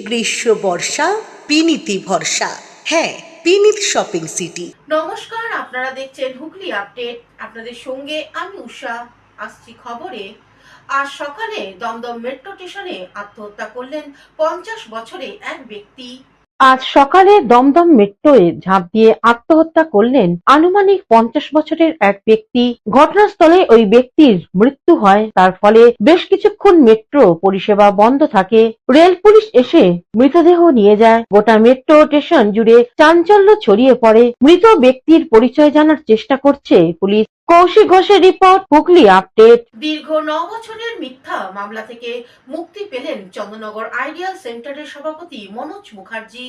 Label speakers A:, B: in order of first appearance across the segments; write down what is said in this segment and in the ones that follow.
A: গ্রীষ্ম বর্ষা পিনিতি ভরসা। হ্যাঁ, পিনিত শপিং সিটি।
B: নমস্কার, আপনারা দেখছেন হুগলি আপডেট। আপনাদের সঙ্গে আমি উষা। আসছি খবরে। আজ সকালে দমদম মেট্রো স্টেশনে আত্মহত্যা করলেন 50 বছরের এক ব্যক্তি।
C: আজ সকালে দমদম মেট্রোয় ঝাঁপ দিয়ে আত্মহত্যা করলেন আনুমানিক 50 বছরের এক ব্যক্তি। ঘটনাস্থলে ওই ব্যক্তির মৃত্যু হয়। তার ফলে বেশ কিছুক্ষণ মেট্রো পরিষেবা বন্ধ থাকে। রেল পুলিশ এসে মৃতদেহ নিয়ে যায়। গোটা মেট্রো স্টেশন জুড়ে চাঞ্চল্য ছড়িয়ে পড়ে। মৃত ব্যক্তির পরিচয় জানার চেষ্টা করছে পুলিশ। কৌশিক ঘোষের রিপোর্ট, হুগলি আপডেট।
B: দীর্ঘ 9 বছরের মিথ্যা মামলা থেকে মুক্তি পেলেন চন্দননগর আইডিয়াল সেন্টারের সভাপতি মনোজ মুখার্জি।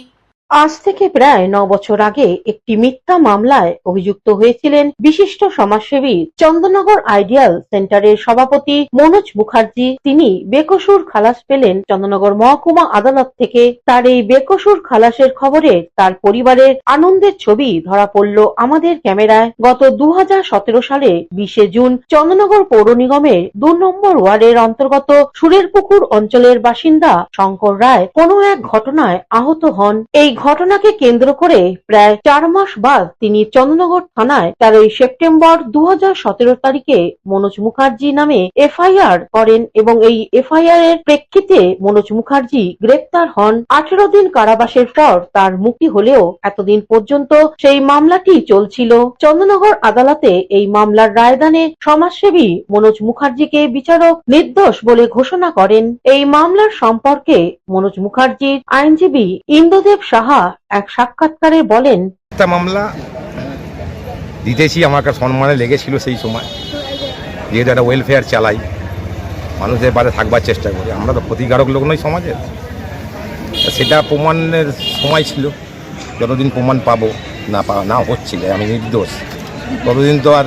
C: আজ থেকে প্রায় 9 বছর আগে একটি মিথ্যা মামলায় অভিযুক্ত হয়েছিলেন বিশিষ্ট সমাজসেবী চন্দননগর আইডিয়াল সেন্টারের সভাপতি মনোজ মুখার্জি। তিনি বেকসুর খালাস পেলেন চন্দননগর মহকুমা আদালত থেকে। তার এই বেকসুর খালাসের খবরে তার পরিবারের আনন্দের ছবি ধরা পড়ল আমাদের ক্যামেরায়। গত 2017 সালে 20 জুন চন্দননগর পৌর নিগমের 2 নম্বর ওয়ার্ডের অন্তর্গত সুরেরপুকুর অঞ্চলের বাসিন্দা শঙ্কর রায় কোনো এক ঘটনায় আহত হন। এই ঘটনাকে কেন্দ্র করে প্রায় 4 মাস বাদ তিনি চন্দননগর থানায় 13 সেপ্টেম্বর 2017 তারিখে মনোজ মুখার্জি নামে এফআইআর করেন এবং এই এফআইআর এর প্রেক্ষিতে মনোজ মুখার্জি গ্রেপ্তার হন। 18 দিন কারাবাসের পর তার মুক্তি হলেও এতদিন পর্যন্ত সেই মামলাটি চলছিল। চন্দননগর আদালতে এই মামলার রায়দানে সমাজসেবী মনোজ মুখার্জিকে বিচারক নির্দোষ বলে ঘোষণা করেন। এই মামলার সম্পর্কে মনোজ মুখার্জির আইনজীবী ইন্দ্রদেব সাহা এক সাক্ষাৎকারে বলেন,
D: একটা মামলা দিতেছি আমার একটা সম্মানে লেগেছিল সেই সময়, যেহেতু একটা ওয়েলফেয়ার চালাই, মানুষের পাশে থাকবার চেষ্টা করি। আমরা তো ক্ষতিকারক লোক নই সমাজের। সেটা প্রমাণের সময় ছিল। যতদিন প্রমাণ পাবো না হচ্ছিল আমি নির্দোষ, ততদিন তো আর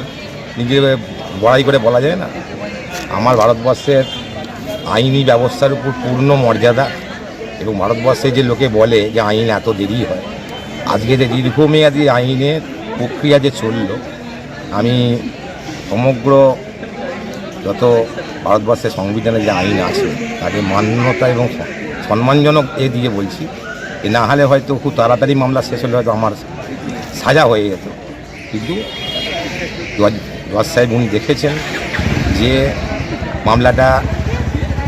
D: নিজের বড়াই করে বলা যায় না। আমার ভারতবর্ষের আইনি ব্যবস্থার উপর পূর্ণ মর্যাদা এবং ভারতবর্ষে যে লোকে বলে যে আইন এত দেরি হয়, আজকে যে দীর্ঘমেয়াদী আইনের প্রক্রিয়া যে চলল, আমি সমগ্র যত ভারতবর্ষের সংবিধানে যে আইন আছে তাকে মান্যতা এবং সম্মানজনক দিয়ে বলছি। এ না হলে হয়তো খুব তাড়াতাড়ি মামলা শেষ হলে হয়তো আমার সাজা হয়ে যেত। কিন্তু জজ সাহেব উনি দেখেছেন যে মামলাটা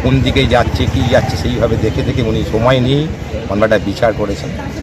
D: কোন দিকে যাচ্ছে কী যাচ্ছে, সেইভাবে দেখে উনি সময় নিয়েই মামলাটা বিচার করেছেন।